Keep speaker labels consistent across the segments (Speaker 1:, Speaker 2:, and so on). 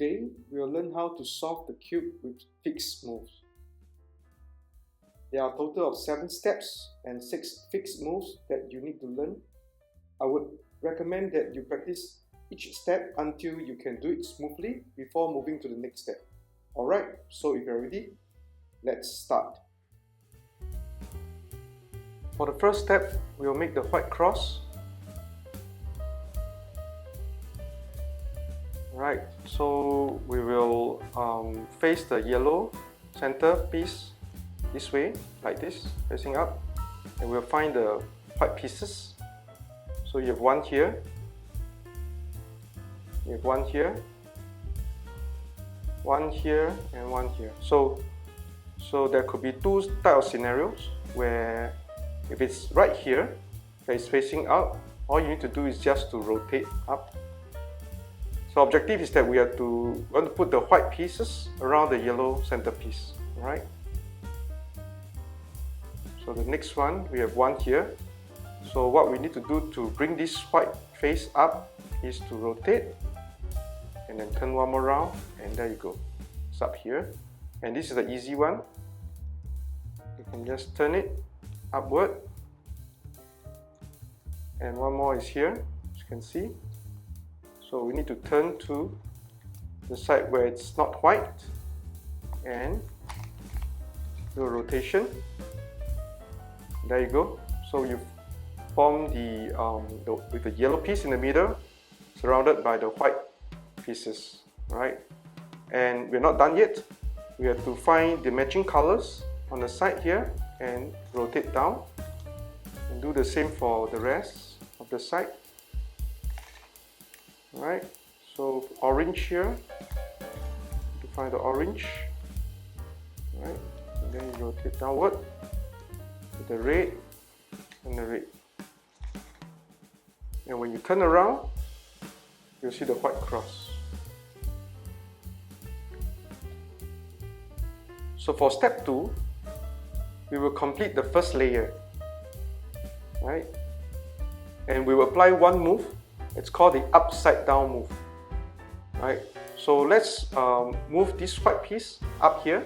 Speaker 1: Today, we'll learn how to solve the cube with fixed moves. There are a total of 7 steps and 6 fixed moves that you need to learn. I would recommend that you practice each step until you can do it smoothly before moving to the next step. Alright, so if you're ready, let's start. For the first step, we'll make the white cross. Right, so we will face the yellow center piece this way, like this, facing up, and we'll find the white pieces. So you have one here, you have one here, one here, and one here. So there could be two types of scenarios where if it's right here, that is facing up, all you need to do is just to rotate up. So objective is that we want to put the white pieces around the yellow centerpiece, right? So the next one, we have one here. So what we need to do to bring this white face up is to rotate and then turn one more round, and there you go. It's up here. And this is the easy one. You can just turn it upward. And one more is here, as you can see. So we need to turn to the side where it's not white and do a rotation. There you go. So you form with the yellow piece in the middle, surrounded by the white pieces, right? And we're not done yet. We have to find the matching colors on the side here and rotate down, and do the same for the rest of the side. Right, so orange here, to find the orange, right, and then you rotate downward with the red and the red. And when you turn around, you'll see the white cross. So for step 2, we will complete the first layer, right, and we will apply one move. It's called the upside down move, right? So let's move this white piece up here,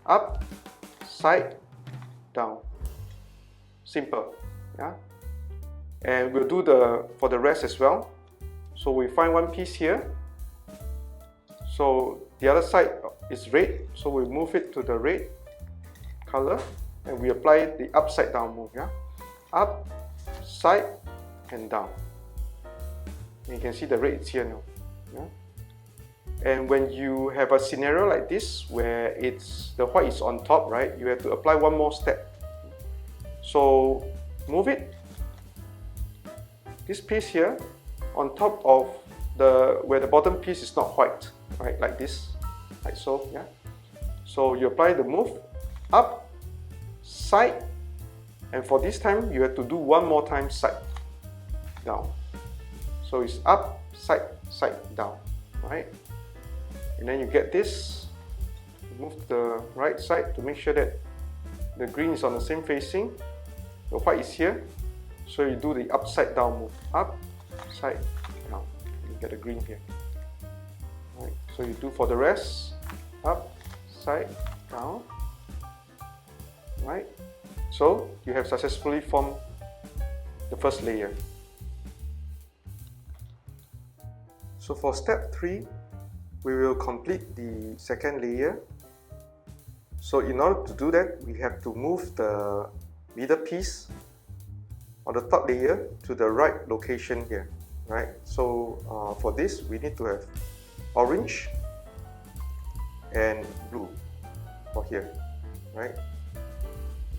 Speaker 1: up, side, down. Simple, yeah? And we'll do for the rest as well. So we find one piece here. So the other side is red, so we move it to the red color, and we apply the upside down move, yeah? Up, side, and down. You can see the red is here now. Yeah? And when you have a scenario like this where the white is on top, right, you have to apply one more step. So move it, this piece here, on top of where the bottom piece is not white, right, like this, like so, yeah. So you apply the move, up, side, and for this time you have to do one more time side, down. So it's up, side, side, down, right? And then you get this, move to the right side to make sure that the green is on the same facing, the white is here, so you do the upside down move, up, side, down, you get the green here. Right. So you do for the rest, up, side, down, right? So you have successfully formed the first layer. So for step 3, we will complete the second layer. So in order to do that, we have to move the middle piece or the top layer to the right location here, right? So for this, we need to have orange and blue for here, right?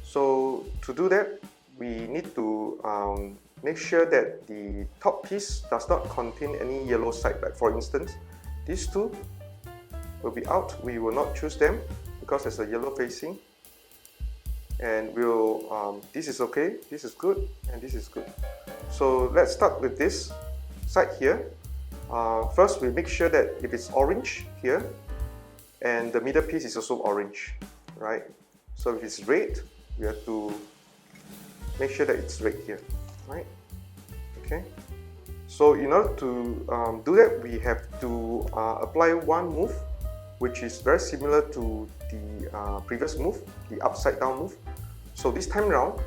Speaker 1: So to do that, we need to make sure that the top piece does not contain any yellow side. Like for instance, these two will be out. We will not choose them because there's a yellow facing. And this is okay, this is good, and this is good. So let's start with this side here. First, we make sure that if it's orange here, and the middle piece is also orange, right? So if it's red, we have to make sure that it's red here, right? Okay. So in order to do that, we have to apply one move which is very similar to the previous move, the upside down move. So this time round,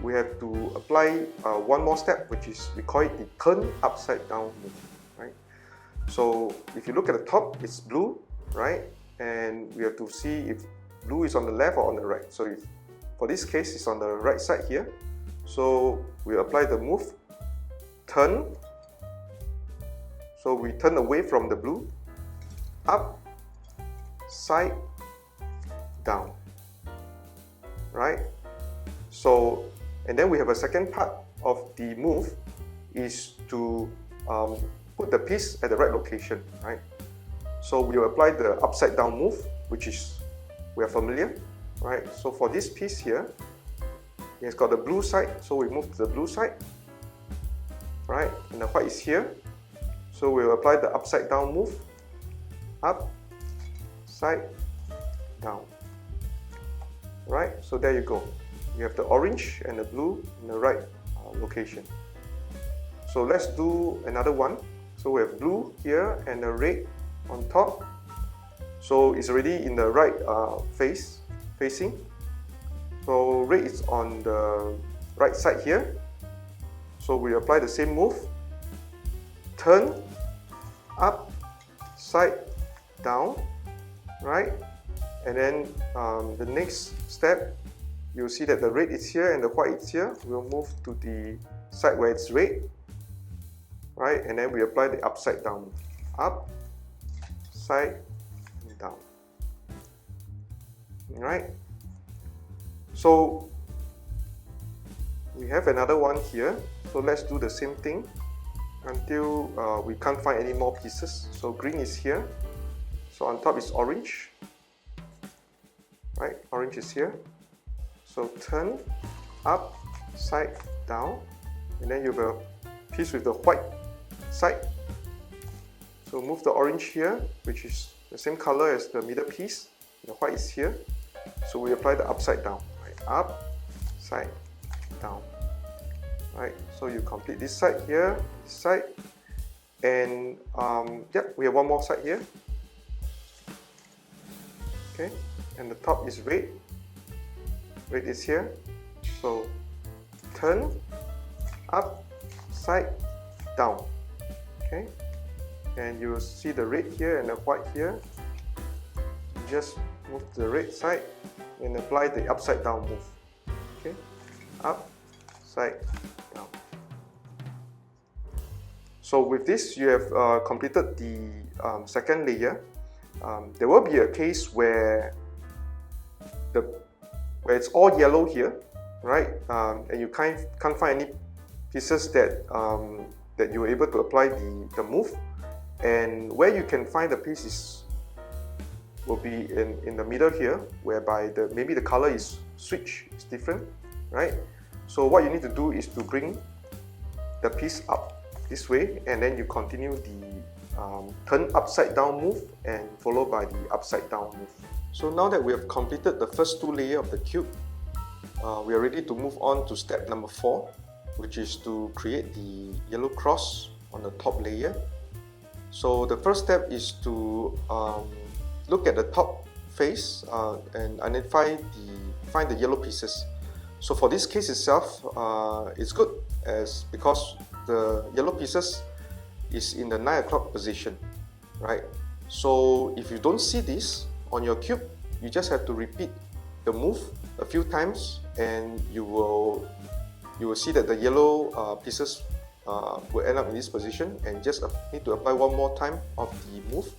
Speaker 1: we have to apply one more step, which is, we call it the turn upside down move, right? So if you look at the top, it's blue, right? And we have to see if blue is on the left or on the right. So if, for this case, it's on the right side here. So we apply the move, turn. So we turn away from the blue, up, side, down, right? So, and then we have a second part of the move is to put the piece at the right location, right? So we will apply the upside down move, which is, we are familiar, right? So for this piece here, it's got the blue side, so we move to the blue side, right? And the white is here, so we will apply the upside down move, up, side, down, right? So there you go. You have the orange and the blue in the right location. So let's do another one. So we have blue here and the red on top. So it's already in the right facing. So red is on the right side here. So we apply the same move. Turn, up, side, down, right? And then the next step, you'll see that the red is here and the white is here. We'll move to the side where it's red, right? And then we apply the upside down move. Up, side, and down. Right? So we have another one here. So let's do the same thing until we can't find any more pieces. So green is here. So on top is orange. Right? Orange is here. So turn, up, side, down. And then you have a piece with the white side. So move the orange here, which is the same color as the middle piece. The white is here. So we apply the upside down. Right? Up, side, down. Right? So you complete this side here, this side. And yep, we have one more side here. Okay, and the top is red. Red is here. So turn, up, side, down. Okay, and you will see the red here and the white here. You just move to the red side and apply the upside down move. Okay, up, side, down. So with this, you have completed the second layer. There will be a case where it's all yellow here, right? And you can't find any pieces that that you were able to apply the move. And where you can find the pieces will be in the middle here, whereby maybe the color is switch is different, right? So what you need to do is to bring the piece up this way, and then you continue the turn upside down move and followed by the upside down move. So now that we have completed the first two layers of the cube, we are ready to move on to step number 4, which is to create the yellow cross on the top layer. So the first step is to look at the top face and find the yellow pieces. So for this case itself, it's good because the yellow pieces is in the 9 o'clock position, right? So if you don't see this on your cube, you just have to repeat the move a few times, and you will see that the yellow pieces will end up in this position, and just need to apply one more time of the move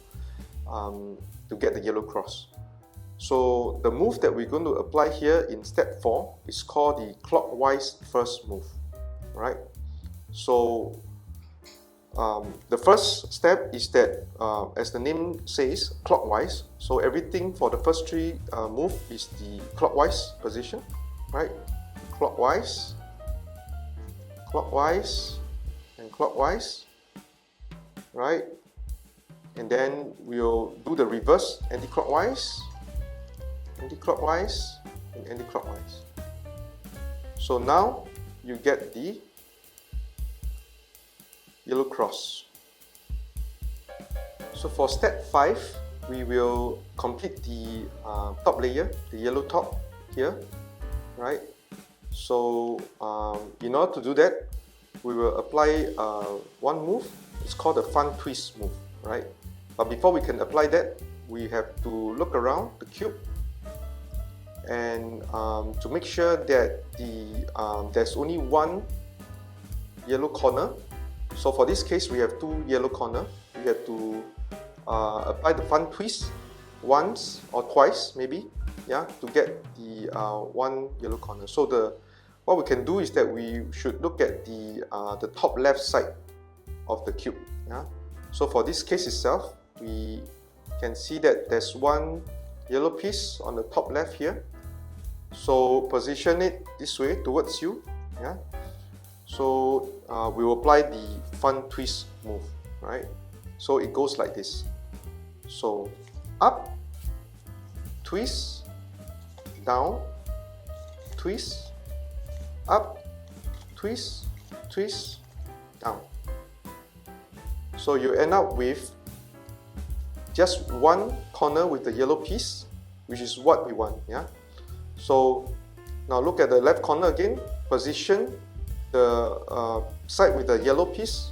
Speaker 1: to get the yellow cross. So the move that we're going to apply here in step 4 is called the clockwise first move, right? So the first step is that, as the name says, clockwise. So everything for the first 3 move is the clockwise position, right? Clockwise, clockwise, and clockwise, right? And then we'll do the reverse, anti-clockwise, anti-clockwise, and anti-clockwise. So now you get the yellow cross. So for step 5, we will complete the top layer, the yellow top here, right? So in order to do that, we will apply one move. It's called the fun twist move, right? But before we can apply that, we have to look around the cube and to make sure that there's only one yellow corner. So for this case, we have 2 yellow corners. We have to apply the fun twist once or twice, maybe, yeah, to get the one yellow corner. So what we can do is that we should look at the top left side of the cube. Yeah. So for this case itself, we can see that there's one yellow piece on the top left here. So position it this way towards you. Yeah. So we will apply the fun twist move, right? So it goes like this. So up, twist, down, twist, up, twist, twist, down. So you end up with just one corner with the yellow piece, which is what we want. Yeah. So now look at the left corner again. Position the side with the yellow piece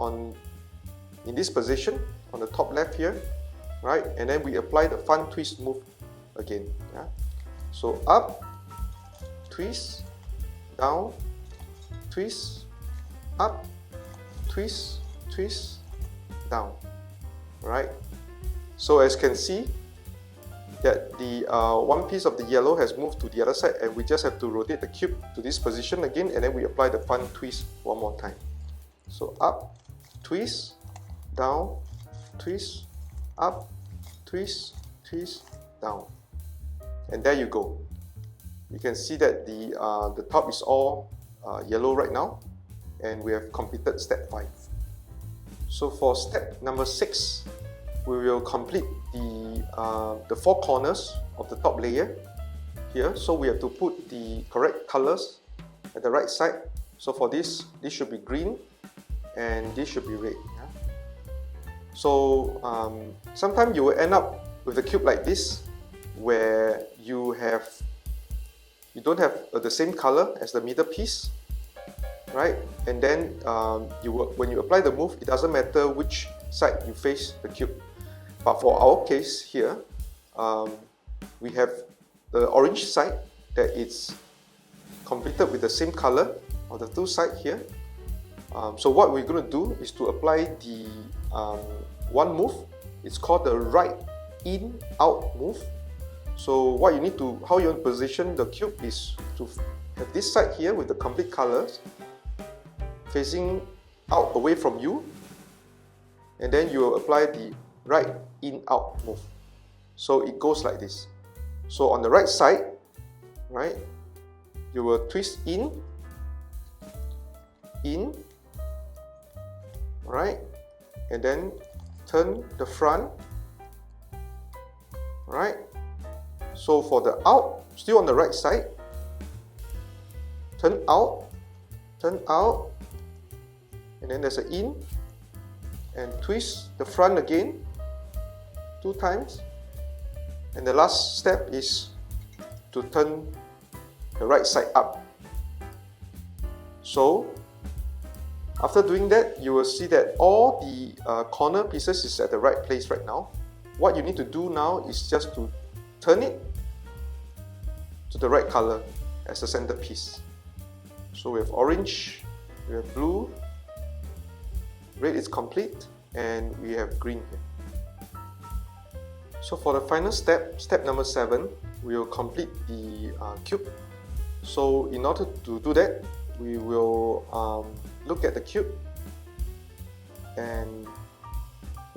Speaker 1: in this position on the top left here, right? And then we apply the fun twist move again. Yeah. So up, twist, down, twist, up, twist, twist, down. Right? So as you can see that the one piece of the yellow has moved to the other side, and we just have to rotate the cube to this position again, and then we apply the fun twist one more time. So up, twist, down, twist, up, twist, twist, down. And there you go. You can see that the top is all yellow right now, and we have completed step 5. So for step number 6, we will complete the 4 corners of the top layer here. So we have to put the correct colors at the right side. So for this should be green, and this should be red. Yeah? So sometimes you will end up with a cube like this, where you don't have the same color as the middle piece, right? And then when you apply the move, it doesn't matter which side you face the cube. But for our case here, we have the orange side that is completed with the same color of the 2 sides here. So what we're going to do is to apply the one move. It's called the right in out move. So how you want to position the cube is to have this side here with the complete colors facing out away from you, and then you will apply the right in out move. So it goes like this. So on the right side, right, you will twist in, right, and then turn the front, right. So for the out, still on the right side, turn out, and then there's an in, and twist the front again 2 times, and the last step is to turn the right side up. So after doing that, you will see that all the corner pieces is at the right place right now. What you need to do now is just to turn it to the right color as a centerpiece. So we have orange, we have blue, red is complete, and we have green here. So for the final step, step number 7, we will complete the cube. So in order to do that, we will look at the cube and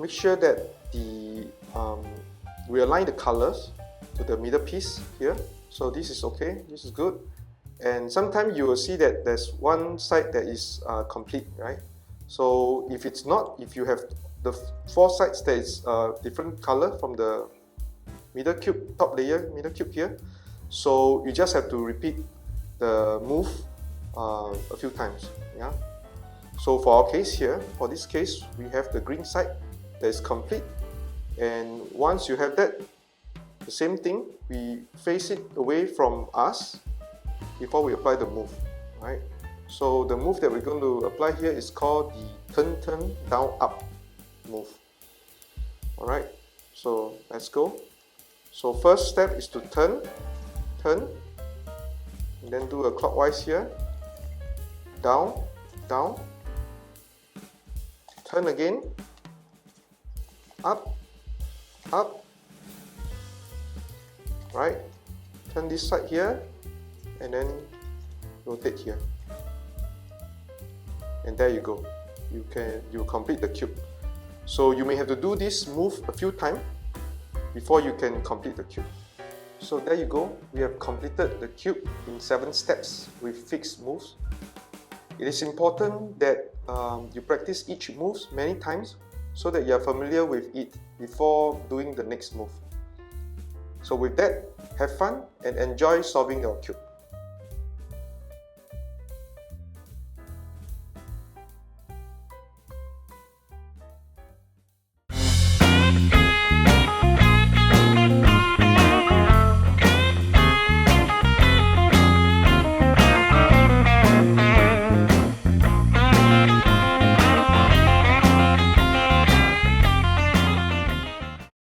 Speaker 1: make sure that we align the colors to the middle piece here. So this is okay, this is good. And sometimes you will see that there's one side that is complete, right? So if it's not, if you have the 4 sides that is different color from the middle cube, top layer, middle cube here, so you just have to repeat the move a few times. Yeah. So for our case here, for this case, we have the green side that is complete, and once you have that, the same thing, we face it away from us before we apply the move, right? So the move that we're going to apply here is called the turn, turn, down, up move. Alright, so let's go. So first step is to turn, turn, and then do a clockwise here, down, down, turn again, up, up, right, turn this side here, and then rotate here, and there you go. You complete the cube. So you may have to do this move a few times before you can complete the cube. So there you go. We have completed the cube in 7 steps with fixed moves. It is important that you practice each move many times so that you are familiar with it before doing the next move. So with that, have fun and enjoy solving your cube.